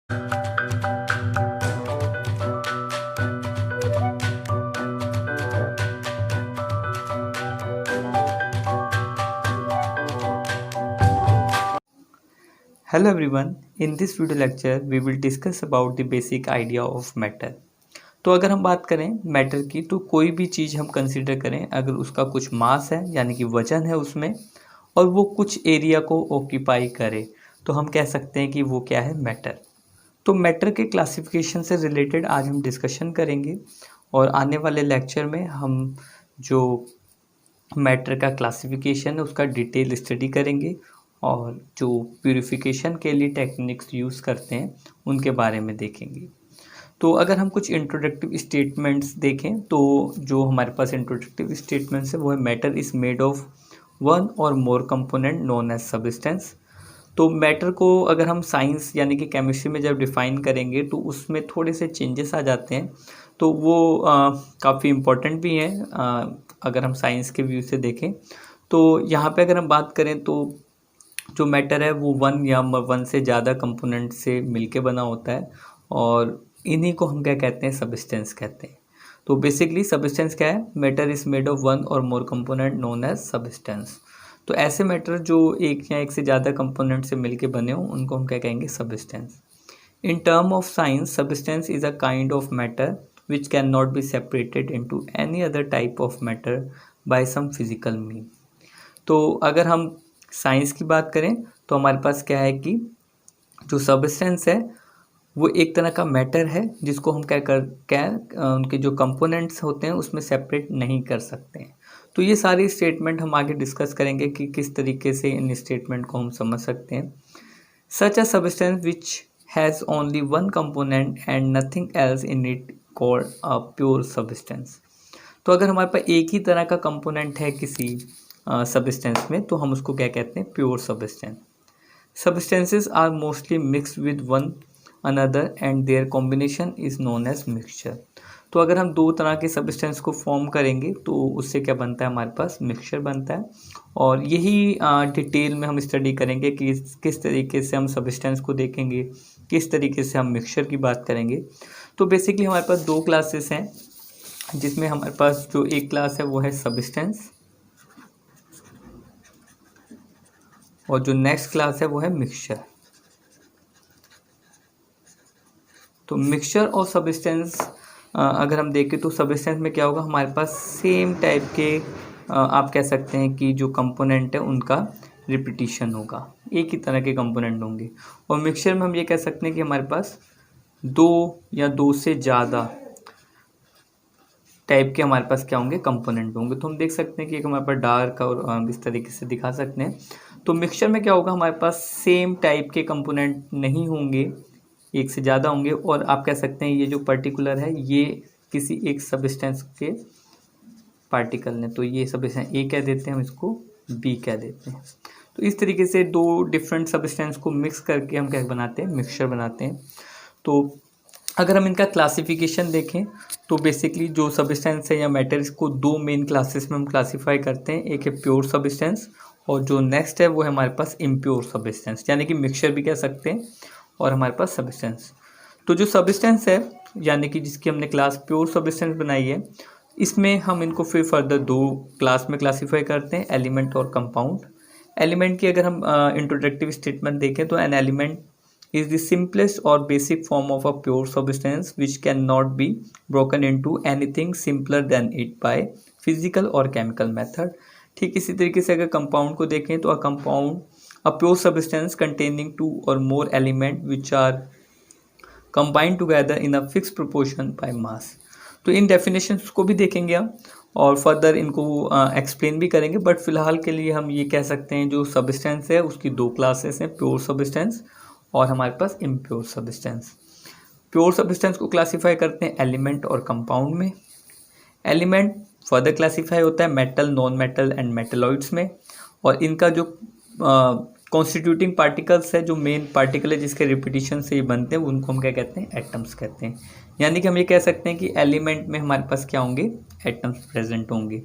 Hello everyone, in this video lecture we will discuss about the basic idea of matter। तो अगर हम बात करें मैटर की तो कोई भी चीज़ हम कंसीडर करें अगर उसका कुछ मास है यानी कि वजन है उसमें और वो कुछ एरिया को ऑक्यूपाई करे तो हम कह सकते हैं कि वो क्या है मैटर। तो मैटर के क्लासिफिकेशन से रिलेटेड आज हम डिस्कशन करेंगे और आने वाले लेक्चर में हम जो मैटर का क्लासिफिकेशन है उसका डिटेल स्टडी करेंगे और जो प्यूरिफिकेशन के लिए टेक्निक्स यूज़ करते हैं उनके बारे में देखेंगे। तो अगर हम कुछ इंट्रोडक्टिव स्टेटमेंट्स देखें तो जो हमारे पास इंट्रोडक्टिव स्टेटमेंट्स है वो है matter is made of one और मोर कंपोनेंट नोन एज सब्सटेंस। तो मैटर को अगर हम साइंस यानी कि केमिस्ट्री में जब डिफ़ाइन करेंगे तो उसमें थोड़े से चेंजेस आ जाते हैं, तो वो काफ़ी इम्पोर्टेंट भी हैं अगर हम साइंस के व्यू से देखें। तो यहाँ पे अगर हम बात करें तो जो मैटर है वो वन या वन से ज़्यादा कंपोनेंट से मिलके बना होता है और इन्हीं को हम क्या कहते हैं, सब्सटेंस कहते हैं। तो बेसिकली सब्सटेंस क्या है, matter is made of one और मोर कंपोनेंट नोन एज सब्सटेंस। तो ऐसे मैटर जो एक या एक से ज़्यादा कंपोनेंट से मिलके बने हों उनको हम क्या कहेंगे, substance. In term of science substance is a kind of matter which cannot be separated into any other type of matter by some physical mean। तो अगर हम साइंस की बात करें तो हमारे पास क्या है कि जो सब्सटेंस है वो एक तरह का मैटर है जिसको हम उनके जो कंपोनेंट्स होते हैं उसमें सेपरेट नहीं कर सकते हैं। तो ये सारी स्टेटमेंट हम आगे डिस्कस करेंगे कि किस तरीके से इन स्टेटमेंट को हम समझ सकते हैं। Such a substance which has only one component and nothing else in it called a pure substance. तो अगर हमारे पास एक ही तरह का कंपोनेंट है किसी सब्सटेंस में तो हम उसको क्या कहते हैं, pure substance. Substances are mostly mixed with one another and their combination is known as mixture. तो अगर हम दो तरह के सब्सटेंस को फॉर्म करेंगे तो उससे क्या बनता है, हमारे पास मिक्सचर बनता है। और यही डिटेल में हम स्टडी करेंगे कि किस तरीके से हम सब्सटेंस को देखेंगे, किस तरीके से हम मिक्सचर की बात करेंगे। तो बेसिकली हमारे पास दो क्लासेस हैं जिसमें हमारे पास जो एक क्लास है वो है सब्सटेंस और जो नेक्स्ट क्लास है वो है मिक्सचर। तो मिक्सचर और सब्सटेंस अगर हम देखें तो सब्सटेंस में क्या होगा, हमारे पास सेम टाइप के आप कह सकते हैं कि जो कंपोनेंट है उनका रिपीटिशन होगा, एक ही तरह के कंपोनेंट होंगे। और मिक्सचर में हम ये कह सकते हैं कि हमारे पास दो या दो से ज़्यादा टाइप के हमारे पास क्या होंगे, कंपोनेंट होंगे। तो हम देख सकते हैं कि एक हमारे पास डार्क और इस तरीके से दिखा सकते हैं। तो मिक्सचर में क्या होगा, हमारे पास सेम टाइप के कंपोनेंट नहीं होंगे, एक से ज़्यादा होंगे। और आप कह सकते हैं ये जो पर्टिकुलर है ये किसी एक सब्सटेंस के पार्टिकल ने, तो ये सब्सटेंस ए कह देते हैं, हम इसको बी कह देते हैं। तो इस तरीके से दो डिफरेंट सब्सटेंस को मिक्स करके हम क्या बनाते हैं, मिक्सचर बनाते हैं। तो अगर हम इनका क्लासिफिकेशन देखें तो बेसिकली जो सब्सटेंस है या मैटर, इसको दो मेन क्लासेस में हम क्लासीफाई करते हैं। एक है प्योर सब्सटेंस और जो नेक्स्ट है वो है हमारे पास इम्प्योर सब्सटेंस, यानी कि मिक्सचर भी कह सकते हैं और हमारे पास सब्सटेंस। तो जो सब्सटेंस है यानी कि जिसकी हमने क्लास प्योर सब्सटेंस बनाई है, इसमें हम इनको फिर फर्दर दो क्लास में क्लासीफाई करते हैं, एलिमेंट और कंपाउंड। एलिमेंट की अगर हम इंट्रोडक्टिव स्टेटमेंट देखें तो an element is the simplest or basic form of a pure substance which cannot be broken into anything simpler than it by physical or chemical method। ठीक इसी तरीके से अगर कंपाउंड को देखें तो a pure substance containing two or more element which are combined together in a fixed proportion by mass। तो इन definitions को भी देखेंगे हम और फर्दर इनको एक्सप्लेन भी करेंगे, बट फिलहाल के लिए हम ये कह सकते हैं जो सब्सटेंस है उसकी दो क्लासेस हैं, प्योर सब्सटेंस और हमारे पास इम्प्योर सब्सटेंस। प्योर सब्सटेंस को क्लासीफाई करते हैं एलिमेंट और कंपाउंड में। एलिमेंट फर्दर क्लासीफाई होता है metal, non metal and metalloids में। और इनका जो कॉन्स्टिट्यूटिंग पार्टिकल्स है, जो मेन पार्टिकल है जिसके रिपीटिशन से ये बनते हैं, उनको हम क्या कहते हैं, एटम्स कहते हैं। यानी कि हम ये कह सकते हैं कि एलिमेंट में हमारे पास क्या होंगे, एटम्स प्रेजेंट होंगे।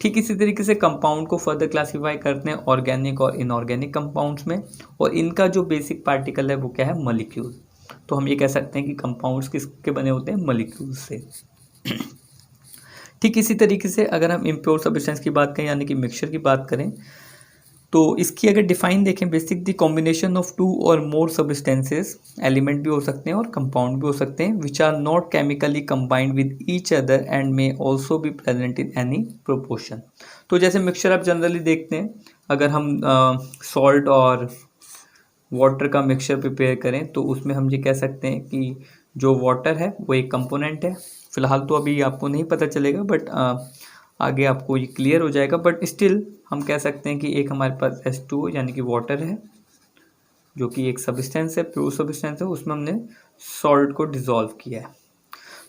ठीक इसी तरीके से कंपाउंड को फर्दर क्लासीफाई करते हैं ऑर्गेनिक और इनऑर्गेनिक कंपाउंड्स में। और इनका जो बेसिक पार्टिकल है वो क्या है, मॉलिक्यूल। तो हम ये कह सकते हैं कि कंपाउंड्स किसके बने होते हैं, मॉलिक्यूल्स से। ठीक इसी तरीके से अगर हम इम्प्योर सब्सटेंस की बात करें यानी कि मिक्सचर की बात करें, तो इसकी अगर डिफाइन देखें, basic the combination of two और मोर सब्सटेंसेस, एलिमेंट भी हो सकते हैं और कंपाउंड भी हो सकते हैं, which are not chemically combined with each other and may also be present in any proportion. तो जैसे मिक्सचर आप जनरली देखते हैं, अगर हम सॉल्ट और वाटर का मिक्सचर प्रिपेयर करें तो उसमें हम ये कह सकते हैं कि जो वाटर है वो एक कंपोनेंट है। फिलहाल तो अभी आपको नहीं पता चलेगा, बट आगे आपको ये क्लियर हो जाएगा। बट स्टिल हम कह सकते हैं कि एक हमारे पास H2O यानी कि वाटर है, जो कि एक सब्सटेंस है, प्योर सब्सटेंस है, उसमें हमने सॉल्ट को डिज़ोल्व किया है।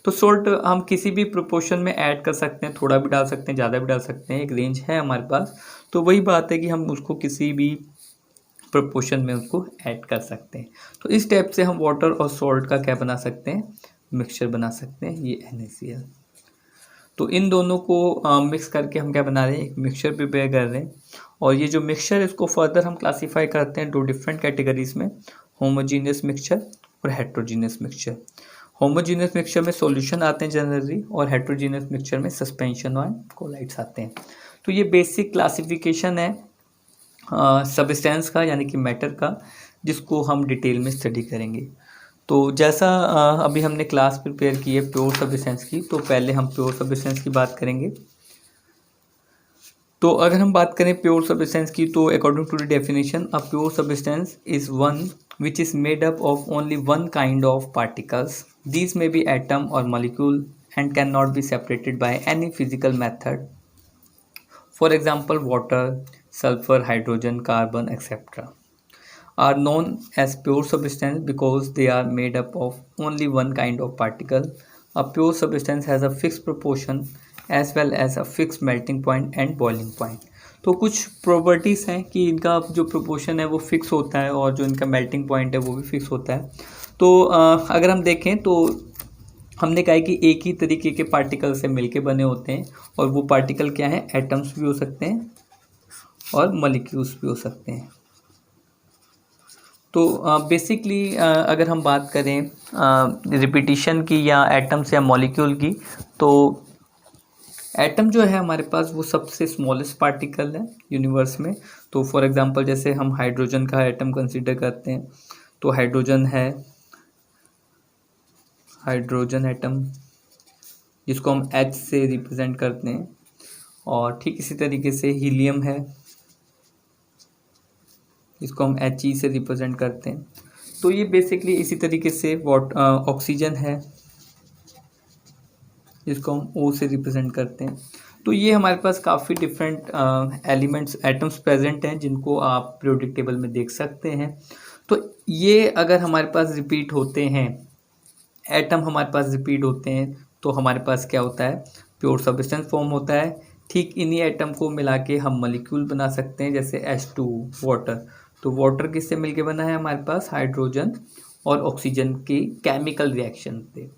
तो सॉल्ट हम किसी भी प्रोपोर्शन में ऐड कर सकते हैं, थोड़ा भी डाल सकते हैं, ज़्यादा भी डाल सकते हैं, एक रेंज है हमारे पास। तो वही बात है कि हम उसको किसी भी प्रोपोर्शन में उसको ऐड कर सकते हैं। तो इस टाइप से हम वाटर और सॉल्ट का क्या बना सकते हैं, मिक्सचर बना सकते हैं, ये NaCl। तो इन दोनों को मिक्स करके हम क्या बना रहे हैं, एक मिक्सचर प्रिपेयर कर रहे हैं। और ये जो मिक्सचर है इसको फर्दर हम क्लासीफाई करते हैं दो डिफरेंट कैटेगरीज में, होमोजीनियस मिक्सचर और हेट्रोजीनियस मिक्सचर। होमोजीनियस मिक्सचर में सॉल्यूशन आते हैं जनरली, और हेट्रोजीनियस मिक्सचर में सस्पेंशन और कोलाइड्स आते हैं। तो ये बेसिक क्लासिफिकेशन है सब्सटेंस का यानी कि मैटर का, जिसको हम डिटेल में स्टडी करेंगे। तो जैसा अभी हमने क्लास प्रिपेयर की है प्योर सब्सटेंस की, तो पहले हम प्योर सब्सटेंस की बात करेंगे। तो अगर हम बात करें प्योर सब्सटेंस की, तो according to the definition, a pure substance is one which is made up of only one kind of particles. These may be atom or molecule and cannot be separated by any physical method. For example, water, sulfur, hydrogen, carbon, etc. are known as pure substance because they are made up of only one kind of particle. A pure substance has a fixed proportion as well as a fixed melting point and boiling point. तो कुछ properties हैं कि इनका जो proportion है वो fix होता है और जो इनका मेल्टिंग पॉइंट है वो भी फिक्स होता है। तो अगर हम देखें तो हमने कहा है कि एक ही तरीके के पार्टिकल से मिलके बने होते हैं, और वो पार्टिकल क्या है, एटम्स भी हो सकते हैं और मॉलिक्यूल्स भी हो सकते हैं। तो बेसिकली अगर हम बात करें रिपीटिशन की या एटम्स या मॉलिक्यूल की, तो एटम जो है हमारे पास वो सबसे स्मॉलेस्ट पार्टिकल है यूनिवर्स में। तो फॉर एग्जांपल जैसे हम हाइड्रोजन का एटम कंसीडर करते हैं, तो हाइड्रोजन है, हाइड्रोजन एटम जिसको हम H से रिप्रेजेंट करते हैं। और ठीक इसी तरीके से हीलियम है जिसको हम He से रिप्रेजेंट करते हैं। तो ये बेसिकली इसी तरीके से ऑक्सीजन है जिसको हम O से रिप्रेजेंट करते हैं। तो ये हमारे पास काफ़ी डिफरेंट एलिमेंट्स एटम्स प्रेजेंट हैं जिनको आप पीरियोडिक टेबल में देख सकते हैं। तो ये अगर हमारे पास रिपीट होते हैं, एटम हमारे पास रिपीट होते हैं, तो हमारे पास क्या होता है, प्योर सब्सटेंस फॉर्म होता है। ठीक इन्हीं एटम को मिला के हम मॉलिक्यूल बना सकते हैं, जैसे H2 वाटर। तो वाटर किससे मिलके बना है हमारे पास, हाइड्रोजन और ऑक्सीजन की केमिकल रिएक्शन से।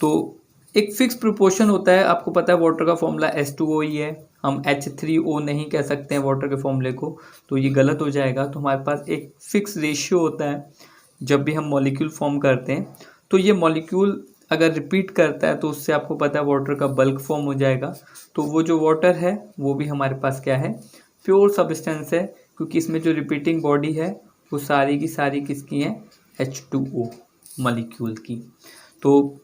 तो एक फिक्स प्रोपोर्शन होता है, आपको पता है वाटर का फॉर्मूला H2O ही है, हम H3O नहीं कह सकते हैं वाटर के फॉर्मूले को, तो ये गलत हो जाएगा। तो हमारे पास एक फिक्स रेशियो होता है जब भी हम मॉलिक्यूल फॉर्म करते हैं। तो ये मॉलिक्यूल अगर रिपीट करता है तो उससे आपको पता है वाटर का बल्क फॉर्म हो जाएगा। तो वो जो वाटर है वो भी हमारे पास क्या है, प्योर सब्सटेंस है, क्योंकि इसमें जो रिपीटिंग बॉडी है वो सारी की सारी किसकी है, H2O मॉलिक्यूल की। तो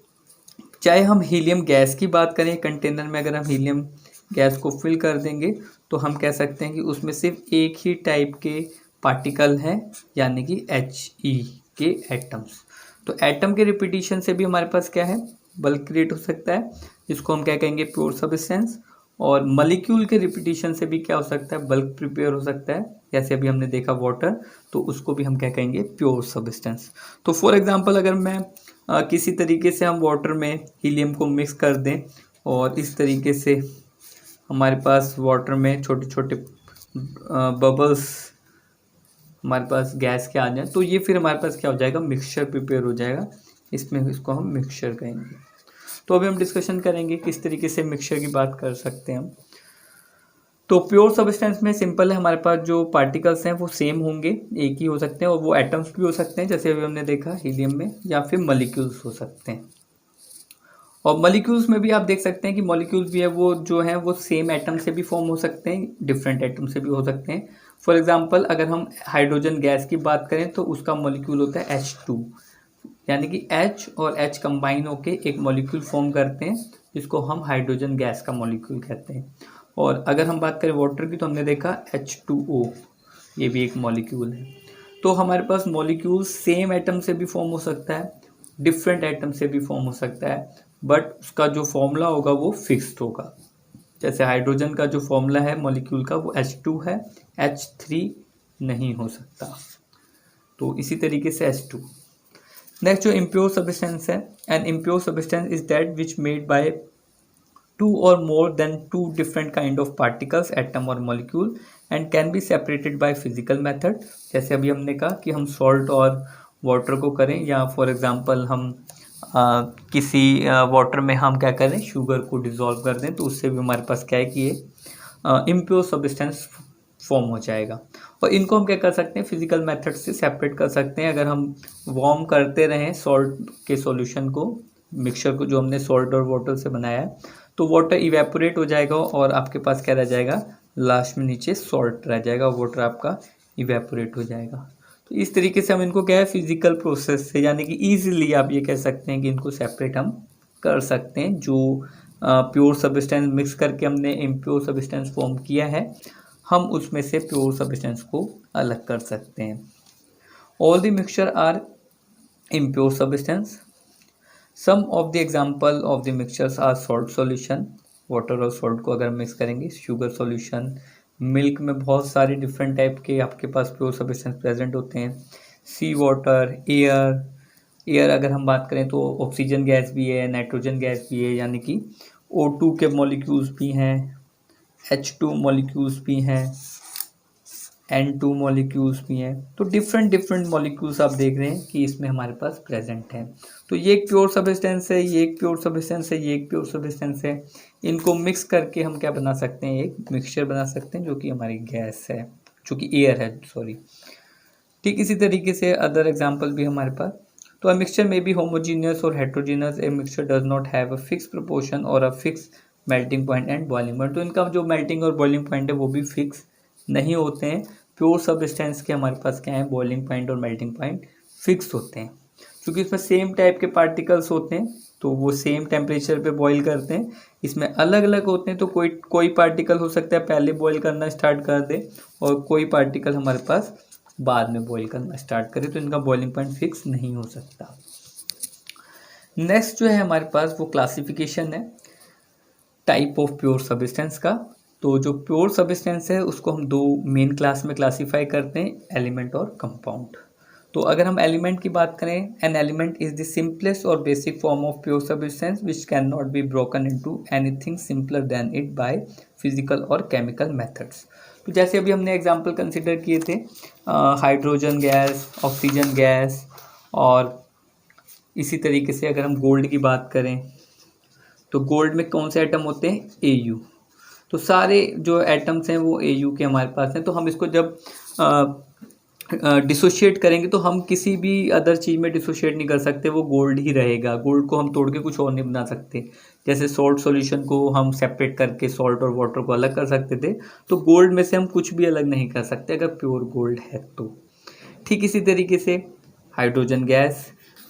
चाहे हम हीलियम गैस की बात करें, कंटेनर में अगर हम हीलियम गैस को फिल कर देंगे तो हम कह सकते हैं कि उसमें सिर्फ एक ही टाइप के पार्टिकल हैं, यानी कि He के एटम्स। तो एटम के रिपीटिशन से भी हमारे पास क्या है, बल्क क्रिएट हो सकता है, जिसको हम क्या कहेंगे, प्योर सब्सटेंस। और मॉलिक्यूल के रिपीटिशन से भी क्या हो सकता है, बल्क प्रिपेयर हो सकता है, जैसे अभी हमने देखा वाटर, तो उसको भी हम क्या कहेंगे, प्योर सब्सटेंस। तो फॉर एग्जांपल अगर मैं किसी तरीके से हम वाटर में हीलियम को मिक्स कर दें और इस तरीके से हमारे पास वाटर में छोटे छोटे बबल्स हमारे पास गैस के आ जाए, तो ये फिर हमारे पास क्या हो जाएगा, मिक्सचर प्रिपेयर हो जाएगा, इसमें इसको हम मिक्सचर कहेंगे। तो अभी हम डिस्कशन करेंगे किस तरीके से मिक्सचर की बात कर सकते हैं हम। तो प्योर सब्सटेंस में सिंपल है, हमारे पास जो पार्टिकल्स हैं वो सेम होंगे, एक ही हो सकते हैं, और वो एटम्स भी हो सकते हैं जैसे अभी हमने देखा हीलियम में, या फिर मॉलिक्यूल्स हो सकते हैं। और मॉलिक्यूल्स में भी आप देख सकते हैं कि मॉलिक्यूल्स भी है वो जो है वो सेम एटम से भी फॉर्म हो सकते हैं, डिफरेंट एटम से भी हो सकते हैं। फॉर एग्जांपल अगर हम हाइड्रोजन गैस की बात करें तो उसका मॉलिक्यूल होता है H2, यानी कि H और H कंबाइन होके एक मॉलिक्यूल फॉर्म करते हैं जिसको हम हाइड्रोजन गैस का मॉलिक्यूल कहते हैं। और अगर हम बात करें वाटर की तो हमने देखा H2O, ये भी एक मॉलिक्यूल है। तो हमारे पास मॉलिक्यूल सेम एटम से भी फॉर्म हो सकता है, डिफरेंट एटम से भी फॉर्म हो सकता है, बट उसका जो फॉर्मूला होगा वो फिक्स्ड होगा। जैसे हाइड्रोजन का जो फॉर्मूला है मॉलिक्यूल का वो H2 है, H3 नहीं हो सकता। तो इसी तरीके से H2। नेक्स्ट जो इम्प्योर सब्सटेंस है, an impure substance is that which made by two or more than two different kind of particles, atom और molecule, and can be separated by physical method। जैसे अभी हमने कहा कि हम सॉल्ट और वाटर को करें, या फॉर एग्जांपल हम किसी वाटर में हम क्या करें, शुगर को डिज़ोल्व कर दें, तो उससे भी हमारे पास क्या है कि ये इम्प्योर सब्सटेंस फॉर्म हो जाएगा। और इनको हम क्या कर सकते हैं, फिजिकल मेथड से सेपरेट कर सकते हैं। अगर हम वार्म करते रहें सॉल्ट के सॉल्यूशन को, मिक्सचर को जो हमने सॉल्ट और वाटर से बनाया है, तो वाटर इवेपोरेट हो जाएगा और आपके पास क्या रह जाएगा, लास्ट में नीचे सॉल्ट रह जाएगा, वाटर आपका इवेपोरेट हो जाएगा। तो इस तरीके से हम इनको क्या है, फिजिकल प्रोसेस से, यानी कि ईजिली आप ये कह सकते हैं कि इनको सेपरेट हम कर सकते हैं। जो प्योर सब्सटेंस मिक्स करके हमने इम्प्योर सब्सटेंस फॉर्म किया है, हम उसमें से प्योर सब्सटेंस को अलग कर सकते हैं। All the mixture are impure substance. Some of the example of the mixtures are salt solution, water और सॉल्ट को अगर हम मिक्स करेंगे, शुगर सॉल्यूशन, मिल्क में बहुत सारे डिफरेंट टाइप के आपके पास प्योर सब्सटेंस प्रेजेंट होते हैं, सी वाटर, एयर। एयर अगर हम बात करें तो ऑक्सीजन गैस भी है, नाइट्रोजन गैस भी है, यानी कि O2 के मॉलिक्यूल्स भी हैं, H2 मॉलिक्यूल्स भी हैं, N2 मॉलिक्यूल्स भी हैं। तो डिफरेंट डिफरेंट मॉलिक्यूल्स आप देख रहे हैं कि इसमें हमारे पास प्रेजेंट हैं। तो ये एक प्योर सब्सटेंस है, ये एक प्योर सब्सटेंस है, ये एक प्योर सब्सटेंस है। इनको मिक्स करके हम क्या बना सकते हैं, एक मिक्सचर बना सकते हैं जो कि हमारी गैस है, जो कि एयर है, सॉरी। ठीक इसी तरीके से अदर एग्जाम्पल भी हमारे पास। तो अ मिक्सचर में बी होमोजीनियस और heterogeneous. A mixture does not have a fix proportion और a fix melting point and boiling point. तो इनका जो मेल्टिंग और बॉइलिंग पॉइंट है वो भी फिक्स नहीं होते हैं। प्योर सब्सटेंस के हमारे पास क्या है, बॉइलिंग पॉइंट और मेल्टिंग पॉइंट फिक्स होते हैं, क्योंकि इसमें सेम टाइप के पार्टिकल्स होते हैं तो वो सेम टेम्परेचर पे बॉईल करते हैं। इसमें अलग अलग होते हैं, तो कोई पार्टिकल हो सकता है पहले बॉईल करना स्टार्ट कर दे और कोई पार्टिकल हमारे पास बाद में बॉईल करना स्टार्ट करे, तो इनका बॉइलिंग पॉइंट फिक्स नहीं हो सकता। नेक्स्ट जो है हमारे पास वो क्लासिफिकेशन है टाइप ऑफ प्योर सब्सटेंस का। तो जो प्योर सब्सटेंस है उसको हम दो मेन क्लास में क्लासीफाई करते हैं, एलिमेंट और कंपाउंड। तो अगर हम एलिमेंट की बात करें, an element is the simplest और basic form of pure substance which can not be broken into anything simpler than it by physical और केमिकल मेथड्स। तो जैसे अभी हमने एग्जांपल कंसिडर किए थे, हाइड्रोजन गैस, ऑक्सीजन गैस, और इसी तरीके से अगर हम गोल्ड की बात करें तो गोल्ड में कौन से एटम होते हैं, Au। तो सारे जो एटम्स हैं वो Au के हमारे पास हैं। तो हम इसको जब डिसोशिएट करेंगे तो हम किसी भी अदर चीज़ में डिसोशिएट नहीं कर सकते, वो गोल्ड ही रहेगा। गोल्ड को हम तोड़ के कुछ और नहीं बना सकते। जैसे सॉल्ट सॉल्यूशन को हम सेपरेट करके सॉल्ट और वाटर को अलग कर सकते थे, तो गोल्ड में से हम कुछ भी अलग नहीं कर सकते अगर प्योर गोल्ड है तो। ठीक इसी तरीके से हाइड्रोजन गैस,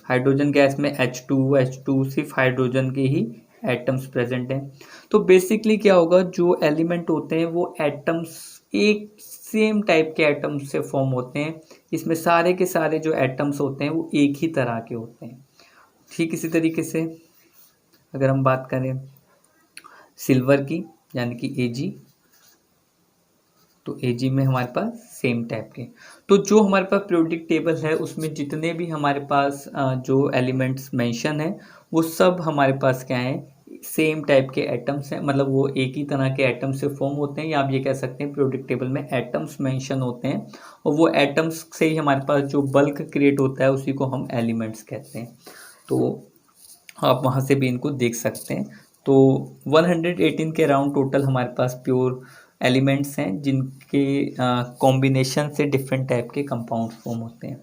हाइड्रोजन गैस में H2 सिर्फ हाइड्रोजन के ही एटम्स प्रेजेंट हैं। तो बेसिकली क्या होगा, जो एलिमेंट होते हैं वो एटम्स एक सेम टाइप के एटम्स से फॉर्म होते हैं। इसमें सारे के सारे जो एटम्स होते हैं वो एक ही तरह के होते हैं। ठीक इसी तरीके से अगर हम बात करें सिल्वर की, यानी कि Ag, तो Ag में हमारे पास सेम टाइप के। तो जो हमारे पास पीरियोडिक टेबल है उसमें जितने भी हमारे पास जो एलिमेंट्स मेंशन है वो सब हमारे पास क्या है, सेम टाइप के एटम्स हैं, मतलब वो एक ही तरह के एटम्स से फॉर्म होते हैं, या आप ये कह सकते हैं पीरियोडिक टेबल में एटम्स मेंशन होते हैं, और वो एटम्स से ही हमारे पास जो बल्क क्रिएट होता है उसी को हम एलिमेंट्स कहते हैं। तो आप वहाँ से भी इनको देख सकते हैं। तो 118 के अराउंड टोटल हमारे पास प्योर एलिमेंट्स हैं जिनके कॉम्बिनेशन से डिफरेंट टाइप के कंपाउंड फॉर्म होते हैं।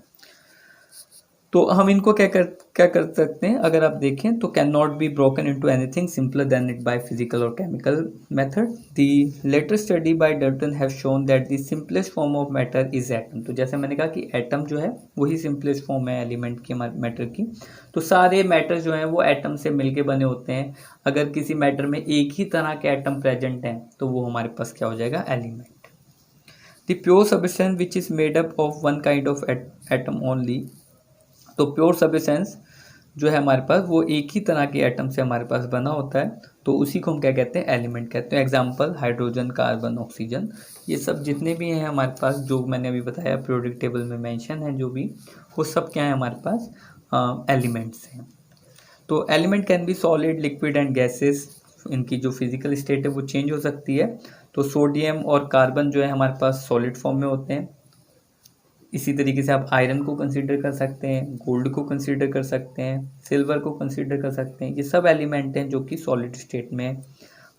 तो हम इनको क्या कर सकते हैं, अगर आप देखें तो can not be broken into anything simpler than it by physical और chemical method. The later study by Dalton have shown that the simplest form of matter is atom. तो जैसे मैंने कहा कि एटम जो है वही सिंपलेस्ट फॉर्म है एलिमेंट की, मैटर की। तो सारे मैटर जो हैं वो एटम से मिलके बने होते हैं। अगर किसी मैटर में एक ही तरह के एटम प्रेजेंट हैं तो वो हमारे पास क्या हो जाएगा, element. The pure substance which is made up of one kind of atom only. तो प्योर सब्सटेंस जो है हमारे पास वो एक ही तरह के एटम से हमारे पास बना होता है, तो उसी को हम क्या कहते हैं, एलिमेंट कहते हैं। एग्जांपल हाइड्रोजन, कार्बन, ऑक्सीजन, ये सब जितने भी हैं हमारे पास, जो मैंने अभी बताया पीरियोडिक टेबल में मेंशन है जो भी, वो सब क्या है हमारे पास, एलिमेंट्स हैं। तो element can be solid, liquid and gases. इनकी जो फिजिकल स्टेट है वो चेंज हो सकती है। तो सोडियम और कार्बन जो है हमारे पास सॉलिड फॉर्म में होते हैं। इसी तरीके से आप आयरन को कंसीडर कर सकते हैं, गोल्ड को कंसीडर कर सकते हैं, सिल्वर को कंसीडर कर सकते हैं। ये सब एलिमेंट हैं जो कि सॉलिड स्टेट में है।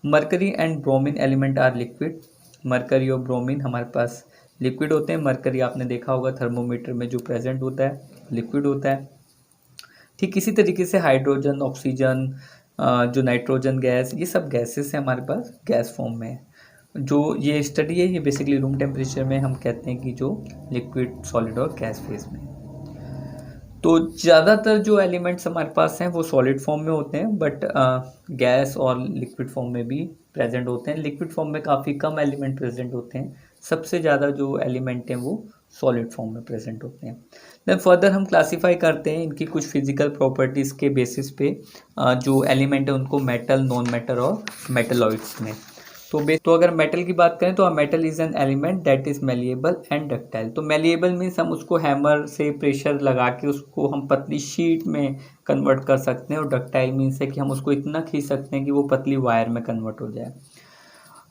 Mercury and bromine element are liquid. Mercury और ब्रोमीन हमारे पास लिक्विड होते हैं। मरकरी आपने देखा होगा थर्मोमीटर में जो प्रेजेंट होता है, लिक्विड होता है। ठीक इसी तरीके से हाइड्रोजन, ऑक्सीजन, जो नाइट्रोजन गैस, ये सब गैसेस हैं हमारे पास, गैस फॉर्म में है। जो ये स्टडी है ये बेसिकली रूम टेम्परेचर में हम कहते हैं कि जो लिक्विड, सॉलिड और गैस फेज में। तो ज़्यादातर जो एलिमेंट्स हमारे पास हैं वो सॉलिड फॉर्म में होते हैं, बट गैस और लिक्विड फॉर्म में भी प्रेजेंट होते हैं। लिक्विड फॉर्म में काफ़ी कम एलिमेंट प्रेजेंट होते हैं। सबसे ज़्यादा जो एलिमेंट हैं वो सॉलिड फॉर्म में प्रेजेंट होते हैं। देन फर्दर हम क्लासीफाई करते हैं इनकी कुछ फिजिकल प्रॉपर्टीज़ के बेसिस पे, जो एलिमेंट है उनको मेटल, नॉन मेटल और मेटलॉइड्स में। तो अगर मेटल की बात करें तो metal is an element that is malleable and ductile. तो मेलिएबल मीन्स हम उसको हैमर से प्रेशर लगा के उसको हम पतली शीट में कन्वर्ट कर सकते हैं, और डक्टाइल मीन्स है कि हम उसको इतना खींच सकते हैं कि वो पतली वायर में कन्वर्ट हो जाए।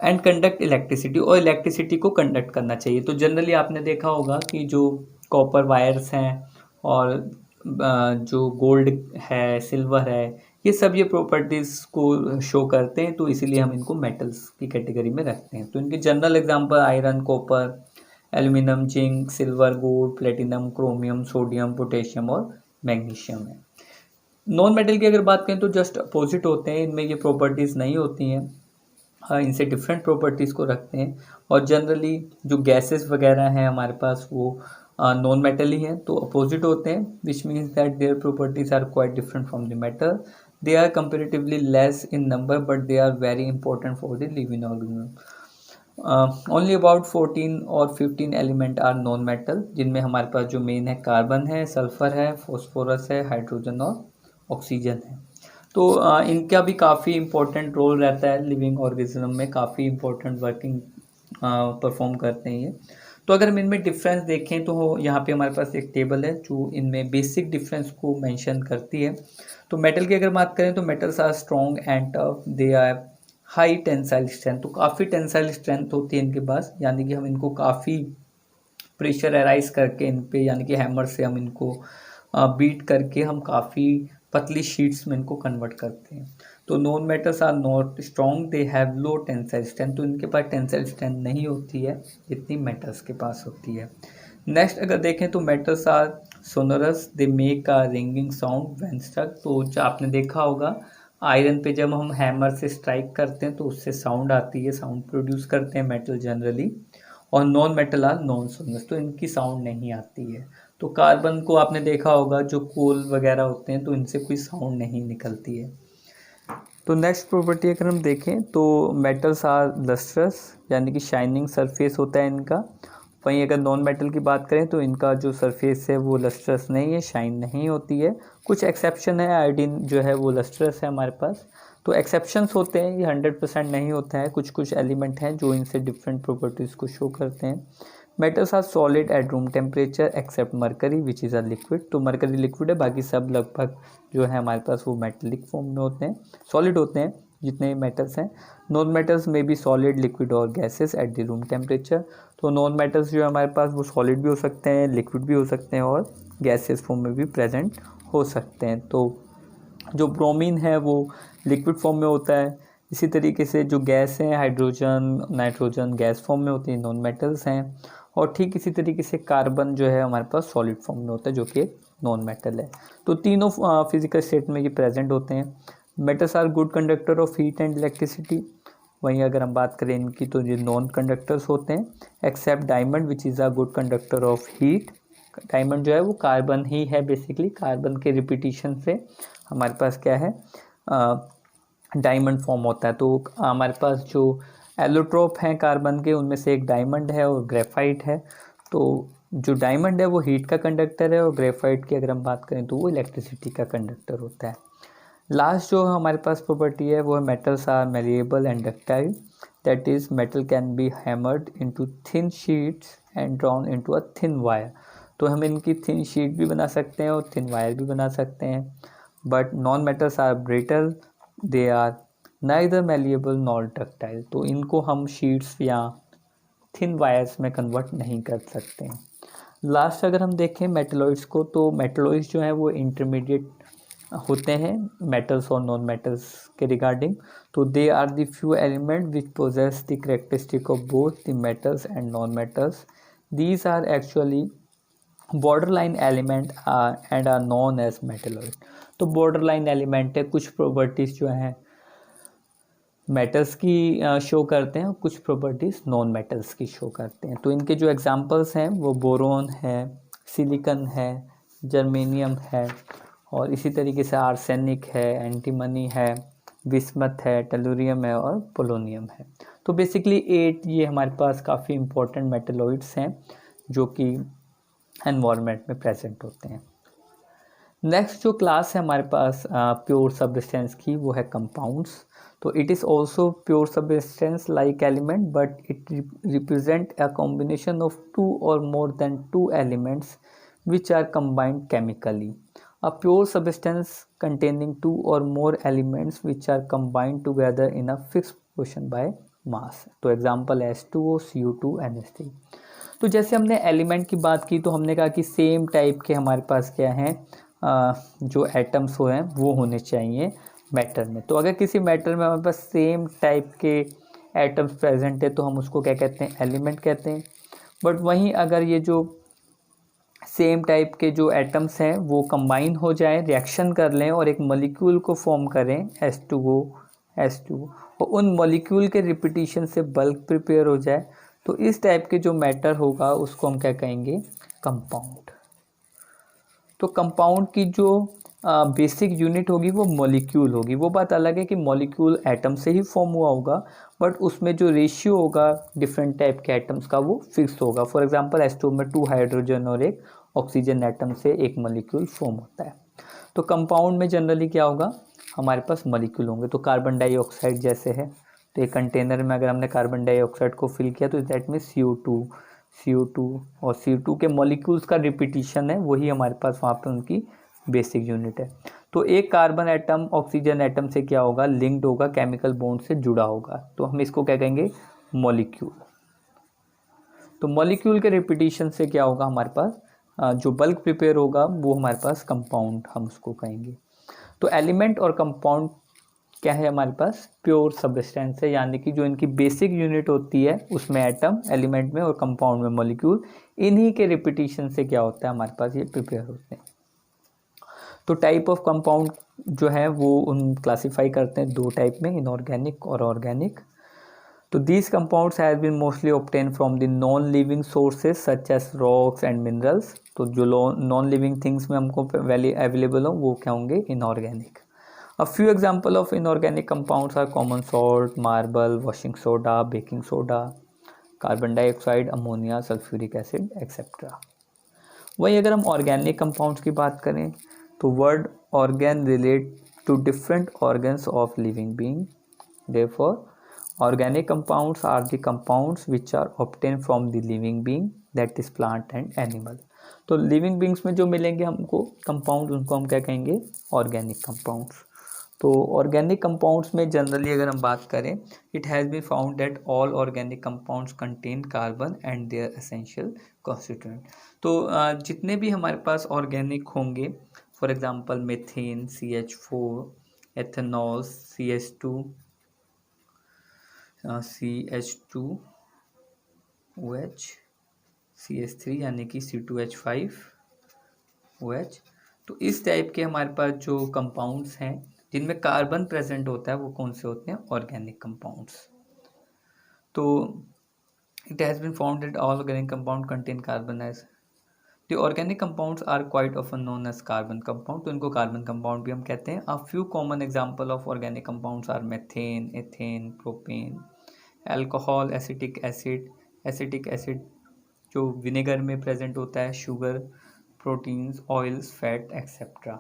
एंड कंडक्ट इलेक्ट्रिसिटी, और इलेक्ट्रिसिटी को कंडक्ट करना चाहिए। तो जनरली आपने देखा होगा कि जो कॉपर वायर्स हैं और जो गोल्ड है, सिल्वर है, ये प्रॉपर्टीज़ को शो करते हैं, तो इसीलिए हम इनको मेटल्स की कैटेगरी में रखते हैं। तो इनके general example iron, copper, aluminium, zinc, silver, gold, platinum, chromium, sodium, potassium और मैग्नीशियम है। नॉन मेटल की अगर बात करें तो जस्ट अपोजिट होते हैं, इनमें ये प्रॉपर्टीज़ नहीं होती हैं। हाँ, इनसे डिफरेंट प्रॉपर्टीज़ को रखते हैं। और जनरली जो गैसेस वगैरह हैं हमारे पास वो नॉन मेटल ही हैं, तो अपोजिट होते हैं, which means that their properties are quite different from the metal. They are comparatively less in number but they are very important for the living organism. Only about 14 और 15 element are non metal, जिनमें हमारे पास जो main है carbon है, sulphur है, phosphorus है, hydrogen और oxygen है। तो इनका भी काफ़ी इम्पोर्टेंट रोल रहता है लिविंग ऑर्गेनिज्म में, काफ़ी इम्पोर्टेंट वर्किंग परफॉर्म करते हैं ये। तो अगर हम इनमें डिफरेंस देखें तो यहाँ पे हमारे पास एक टेबल है जो इनमें बेसिक डिफरेंस को मेंशन करती है। तो मेटल की अगर बात करें तो metals are strong and tough, they are high tensile strength. तो काफ़ी टेंसाइल स्ट्रेंथ होती है इनके पास, यानी कि हम इनको काफ़ी प्रेशराइज करके इन पे, यानी कि हैमर से हम इनको बीट करके हम काफ़ी पतली शीट्स में इनको कन्वर्ट करते हैं। तो non metals are not strong, they have low tensile strength. तो इनके पास टेंसाइल स्ट्रेंथ नहीं होती है जितनी मेटल्स के पास होती है। नेक्स्ट अगर देखें तो metals are sonorous, they make a ringing sound when struck. तो जो आपने देखा होगा आयरन पे जब हम हैमर से स्ट्राइक करते हैं तो उससे साउंड आती है, साउंड प्रोड्यूस करते हैं मेटल जनरली। और non metal are non sonorous, तो इनकी साउंड नहीं आती है। तो कार्बन को आपने देखा होगा, जो कोल वगैरह होते हैं तो इनसे कोई साउंड नहीं निकलती है। तो नेक्स्ट प्रॉपर्टी अगर हम देखें तो मेटल्स आर लस्ट्रस, यानी कि शाइनिंग सरफेस होता है इनका। वहीं अगर नॉन मेटल की बात करें तो इनका जो सरफेस है वो लस्ट्रस नहीं है, शाइन नहीं होती है। कुछ एक्सेप्शन है, आयोडीन जो है वो लस्ट्रस है हमारे पास। तो एक्सेप्शंस होते हैं, ये 100% नहीं होता है। कुछ कुछ एलिमेंट हैं जो इनसे डिफरेंट प्रॉपर्टीज़ को शो करते हैं। Metals are solid at room temperature except mercury which is a liquid. तो मरकरी लिक्विड है, बाकी सब लगभग जो है हमारे पास वो मेटेलिक फॉर्म में होते हैं, सॉलिड होते हैं जितने मेटल्स हैं। नॉन मेटल्स में भी सॉलिड, लिक्विड और gases at the room temperature. तो नॉन मेटल्स जो है हमारे पास वो सॉलिड भी हो सकते हैं, लिक्विड भी हो सकते हैं और गैसेस फॉर्म में भी प्रेजेंट हो सकते हैं। तो जो ब्रोमीन है वो लिक्विड फॉर्म में होता है, इसी तरीके से जो गैस हैं हाइड्रोजन नाइट्रोजन गैस फॉर्म में होती है, नॉन मेटल्स हैं। और ठीक इसी तरीके से कार्बन जो है हमारे पास सॉलिड फॉर्म में होता है जो कि नॉन मेटल है। तो तीनों फिजिकल स्टेट में ये प्रेजेंट होते हैं। Metals are good conductor of heat and electricity. वहीं अगर हम बात करें इनकी तो ये नॉन कंडक्टर्स होते हैं, except diamond which is a good conductor of heat. Diamond जो है वो कार्बन ही है, बेसिकली कार्बन के रिपीटिशन से हमारे पास क्या है डायमंड फॉर्म होता है। तो हमारे पास जो एलोट्रोप हैं कार्बन के उनमें से एक डायमंड है और ग्रेफाइट है। तो जो डायमंड है वो हीट का कंडक्टर है और ग्रेफाइट की अगर हम बात करें तो वो इलेक्ट्रिसिटी का कंडक्टर होता है। लास्ट जो हमारे पास प्रॉपर्टी है वो है metals are malleable and ductile. That is metal can be hammered into thin sheets and drawn into a thin wire. तो हम इनकी थिन शीट भी बना सकते हैं और थिन वायर भी बना सकते हैं। But non metals are brittle, they are neither malleable nor ductile. तो इनको हम शीट्स या थिन वायर्स में कन्वर्ट नहीं कर सकते हैं। लास्ट अगर हम देखें मेटलॉइड्स को, तो मेटलॉइड्स जो है वो इंटरमीडिएट होते हैं मेटल्स और नॉन मेटल्स के रिगार्डिंग। तो they are the few element which possess the characteristic of both the metals and non metals. These are actually borderline element and are known as metalloid. तो borderline element है, कुछ properties जो हैं metals की show करते हैं और कुछ प्रॉपर्टीज़ नॉन मेटल्स की शो करते हैं। तो इनके जो एग्जांपल्स हैं वो बोरोन है, सिलिकॉन है, जर्मेनियम है और इसी तरीके से आर्सेनिक है, एंटीमनी है, बिस्मथ है, टेलुरियम है और पोलोनियम है। तो बेसिकली 8 ये हमारे पास काफ़ी इंपॉर्टेंट मेटलॉइड्स हैं जो कि एनवायरनमेंट में प्रेजेंट होते हैं। नेक्स्ट जो क्लास है हमारे पास प्योर सब्सटेंस की वो है कंपाउंड्स। तो it is also pure substance like element but it represent a combination of 2 और more than 2 elements which are combined chemically. A pure substance containing 2 or more elements which are combined together in a fixed proportion by mass. तो example H2O, CO2, NH3। तो जैसे हमने element की बात की तो हमने कहा कि सेम टाइप के हमारे पास क्या हैं जो एटम्स हो हैं वो होने चाहिए मैटर में। तो अगर किसी मैटर में हमारे पास सेम टाइप के एटम्स प्रेजेंट है तो हम उसको क्या कहते हैं, एलिमेंट कहते हैं। बट वहीं अगर ये जो सेम टाइप के जो एटम्स हैं वो कंबाइन हो जाए, रिएक्शन कर लें और एक मॉलिक्यूल को फॉर्म करें H2O और उन मॉलिक्यूल के रिपीटिशन से बल्क प्रिपेयर हो जाए, तो इस टाइप के जो मैटर होगा उसको हम क्या कहेंगे, कंपाउंड। तो कंपाउंड की जो बेसिक यूनिट होगी वो मॉलिक्यूल होगी। वो बात अलग है कि मॉलिक्यूल एटम से ही फॉर्म हुआ होगा बट उसमें जो रेशियो होगा डिफरेंट टाइप के एटम्स का वो फिक्स होगा। फॉर एग्जांपल H2 में 2 हाइड्रोजन और एक ऑक्सीजन एटम से एक मॉलिक्यूल फॉर्म होता है। तो कंपाउंड में जनरली क्या होगा, हमारे पास मॉलिक्यूल होंगे। तो कार्बन डाइऑक्साइड जैसे है, तो एक कंटेनर में अगर हमने कार्बन डाइऑक्साइड को फिल किया तो दैट मीन्स CO2 और CO2 के मॉलिक्यूल्स का रिपीटिशन है, वही हमारे पास वहाँ पे उनकी बेसिक यूनिट है। तो एक कार्बन एटम ऑक्सीजन एटम से क्या होगा, लिंक्ड होगा, केमिकल बॉन्ड से जुड़ा होगा, तो हम इसको क्या कहेंगे, मॉलिक्यूल। तो मॉलिक्यूल के रिपीटिशन से क्या होगा हमारे पास जो बल्क प्रिपेयर होगा वो हमारे पास कंपाउंड हम उसको कहेंगे। तो एलिमेंट और कंपाउंड क्या है हमारे पास, प्योर सब्सटेंस है, यानी कि जो इनकी बेसिक यूनिट होती है उसमें एटम, एलिमेंट में और कंपाउंड में मॉलिक्यूल, इन्हीं के रिपीटिशन से क्या होता है हमारे पास ये प्रिपेयर होते हैं। तो टाइप ऑफ कंपाउंड जो है वो उन क्लासीफाई करते हैं 2 टाइप में, इनऑर्गेनिक और ऑर्गेनिक। तो these compounds has been mostly obtain from the non living sources such as rocks and minerals. तो जो नॉन लिविंग थिंग्स में हमको वैली अवेलेबल हो वो क्या होंगे, inorganic. A few examples of inorganic compounds are common salt, marble, washing soda, baking soda, carbon dioxide, ammonia, sulfuric acid, etc. वही अगर हम ऑर्गेनिक कंपाउंड्स की बात करें तो word organ relate to different organs of living being. Therefore, organic compounds are the compounds which are obtained from the living being, that is plant and animal. तो living beings में जो मिलेंगे हमको compound उनको हम क्या कहेंगे, ऑर्गेनिक कंपाउंड्स। तो ऑर्गेनिक कंपाउंड्स में जनरली अगर हम बात करें, it has been found that all organic compounds contain carbon and their essential constituent. तो जितने भी हमारे पास ऑर्गेनिक होंगे, for example methane CH4, ethanol CH2, CH2OH CH3 यानी कि C2H5OH। तो इस टाइप के हमारे पास जो कंपाउंड्स हैं जिनमें कार्बन प्रेजेंट होता है वो कौन से होते हैं? Organic compounds. तो it has been found that all organic compound contain carbon as the organic compounds are quite often known as carbon compound. तो इनको कार्बन कंपाउंड भी हम कहते हैं। A few common example of organic compounds are methane, ethane, propane, alcohol, acetic acid जो vinegar में present होता है, sugar, proteins, oils, fat etcetera.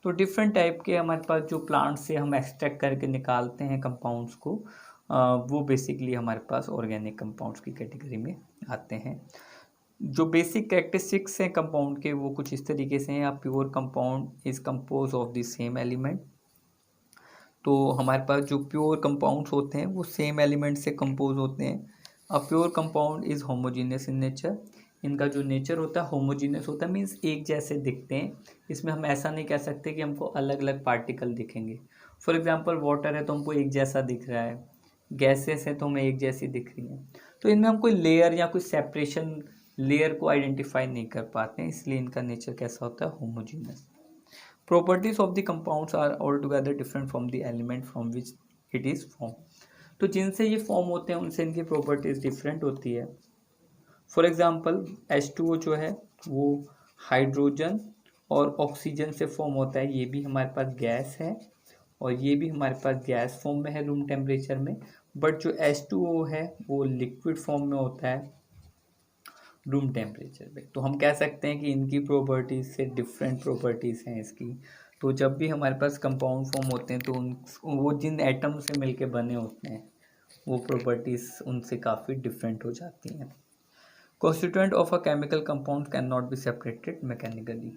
तो डिफरेंट टाइप के हमारे पास जो प्लांट्स से हम एक्सट्रैक्ट करके निकालते हैं कंपाउंड्स को, वो बेसिकली हमारे पास ऑर्गेनिक कंपाउंड्स की कैटेगरी में आते हैं। जो बेसिक कैरेक्टरिस्टिक्स हैं कंपाउंड के वो कुछ इस तरीके से हैं। A pure compound is compose of the same element. तो हमारे पास जो प्योर कंपाउंड्स होते हैं वो सेम एलिमेंट से कंपोज होते हैं। A pure compound is homogeneous in nature. इनका जो नेचर होता है होमोजीनियस होता है, मीन्स एक जैसे दिखते हैं। इसमें हम ऐसा नहीं कह सकते कि हमको अलग अलग पार्टिकल दिखेंगे। फॉर एग्जांपल वाटर है तो हमको एक जैसा दिख रहा है, गैसेस है तो हमें एक जैसी दिख रही हैं। तो इनमें हम कोई लेयर या कोई सेपरेशन लेयर को आइडेंटिफाई नहीं कर पाते हैं, इसलिए इनका नेचर कैसा होता है? Homogeneous. Properties of the compounds are altogether different from the element from which it is formed। तो जिनसे ये फॉर्म होते हैं उनसे इनकी प्रॉपर्टीज डिफरेंट होती है। फॉर एग्जांपल H2O जो है वो हाइड्रोजन और ऑक्सीजन से फॉर्म होता है। ये भी हमारे पास गैस है और ये भी हमारे पास गैस फॉर्म में है रूम टेम्परेचर में। बट जो H2O है वो लिक्विड फॉर्म में होता है रूम टेम्परेचर पे। तो हम कह सकते हैं कि इनकी प्रॉपर्टीज़ से डिफरेंट प्रॉपर्टीज़ हैं इसकी। तो जब भी हमारे पास कंपाउंड फॉर्म होते हैं तो वो जिन एटम से मिलके बने होते हैं वो प्रॉपर्टीज़ उनसे काफ़ी डिफरेंट हो जाती हैं। Constituent of a chemical compound can not be separated mechanically.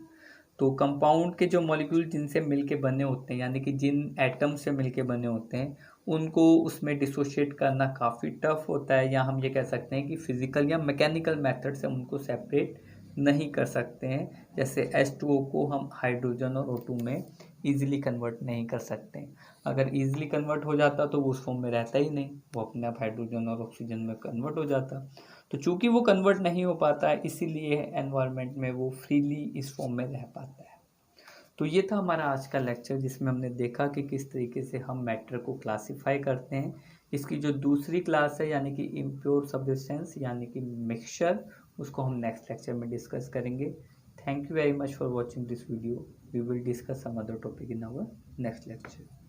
तो कंपाउंड के जो मॉलिक्यूल जिनसे मिलके बने होते हैं यानी कि जिन एटम से मिलके बने होते हैं उनको उसमें डिसोशिएट करना काफ़ी टफ होता है, या हम ये कह सकते हैं कि फिजिकल या मैकेनिकल मेथड से हम उनको सेपरेट नहीं कर सकते हैं। जैसे H2O को हम हाइड्रोजन और O2 में ईजिली कन्वर्ट नहीं कर सकते हैं। अगर ईजिली कन्वर्ट हो जाता तो वो उस फॉर्म में रहता ही नहीं, वो अपने आप हाइड्रोजन और ऑक्सीजन में कन्वर्ट हो जाता। तो चूंकि वो कन्वर्ट नहीं हो पाता है इसीलिए एनवायरनमेंट में वो फ्रीली इस फॉर्म में रह पाता है। तो ये था हमारा आज का लेक्चर जिसमें हमने देखा कि किस तरीके से हम मैटर को क्लासिफाई करते हैं। इसकी जो दूसरी क्लास है यानी कि इम्प्योर सब्सटेंस यानी कि मिक्सचर, उसको हम नेक्स्ट लेक्चर में डिस्कस करेंगे। Thank you very much for watching this video. We will discuss some other topic in our next lecture.